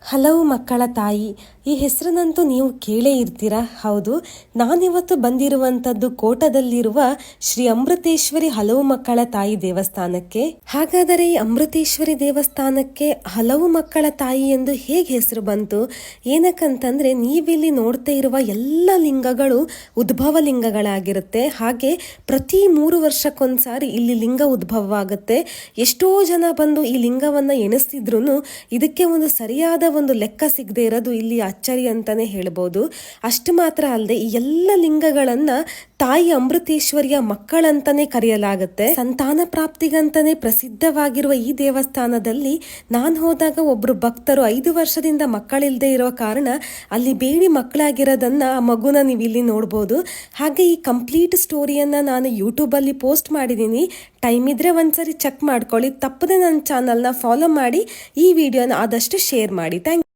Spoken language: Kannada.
ಹಲವು ಮಕ್ಕಳ ತಾಯಿ ಈ ಹೆಸರನ್ನಂತೂ ನೀವು ಕೇಳೇ ಇರ್ತೀರಾ. ಹೌದು, ನಾನಿವತ್ತು ಬಂದಿರುವಂಥದ್ದು ಕೋಟದಲ್ಲಿರುವ ಶ್ರೀ ಅಮೃತೇಶ್ವರಿ ಹಲವು ಮಕ್ಕಳ ತಾಯಿ ದೇವಸ್ಥಾನಕ್ಕೆ. ಹಾಗಾದರೆ ಈ ಅಮೃತೇಶ್ವರಿ ದೇವಸ್ಥಾನಕ್ಕೆ ಹಲವು ಮಕ್ಕಳ ತಾಯಿ ಎಂದು ಹೇಗೆ ಹೆಸರು ಬಂತು? ಏನಕ್ಕಂತಂದ್ರೆ ನೀವಿಲ್ಲಿ ನೋಡ್ತಾ ಇರುವ ಎಲ್ಲ ಲಿಂಗಗಳು ಉದ್ಭವ ಲಿಂಗಗಳಾಗಿರುತ್ತೆ. ಹಾಗೆ ಪ್ರತಿ 3 ವರ್ಷಕ್ಕೊಂದ್ಸಾರಿ ಇಲ್ಲಿ ಲಿಂಗ ಉದ್ಭವವಾಗುತ್ತೆ. ಎಷ್ಟೋ ಜನ ಬಂದು ಈ ಲಿಂಗವನ್ನ ಎಣಿಸ್ತಿದ್ರು ಇದಕ್ಕೆ ಒಂದು ಸರಿಯಾದ ಒಂದು ಲೆಕ್ಕ ಸಿಗದೆ ಇರೋದು ಇಲ್ಲಿ ಅಚ್ಚರಿ ಅಂತಾನೆ ಹೇಳ್ಬೋದು. ಅಷ್ಟು ಮಾತ್ರ ಅಲ್ಲದೆ ಈ ಎಲ್ಲ ಲಿಂಗಗಳನ್ನ ತಾಯಿ ಅಮೃತೇಶ್ವರಿಯ ಮಕ್ಕಳಂತಾನೆ ಕರೆಯಲಾಗುತ್ತೆ. ಸಂತಾನ ಪ್ರಾಪ್ತಿಗಂತಾನೆ ಪ್ರಸಿದ್ಧವಾಗಿರುವ ಈ ದೇವಸ್ಥಾನದಲ್ಲಿ ನಾನು ಹೋದಾಗ ಒಬ್ರು ಭಕ್ತರು 5 ವರ್ಷದಿಂದ ಮಕ್ಕಳಿಲ್ಲದೆ ಇರೋ ಕಾರಣ ಅಲ್ಲಿ ಬೇಡಿ ಮಕ್ಕಳಾಗಿರೋದನ್ನ ಆ ಮಗುನ ನೀವು ಇಲ್ಲಿ ನೋಡ್ಬೋದು. ಹಾಗೆ ಈ ಕಂಪ್ಲೀಟ್ ಸ್ಟೋರಿಯನ್ನ ನಾನು ಯೂಟ್ಯೂಬಲ್ಲಿ ಪೋಸ್ಟ್ ಮಾಡಿದ್ದೀನಿ. ಟೈಮ್ ಇದ್ರೆ ಒಂದ್ಸರಿ ಚೆಕ್ ಮಾಡ್ಕೊಳ್ಳಿ. ತಪ್ಪದೆ ನನ್ನ ಚಾನಲ್ನ ಫಾಲೋ ಮಾಡಿ ಈ ವಿಡಿಯೋನ ಆದಷ್ಟು ಶೇರ್ ಮಾಡಿ. Thank you.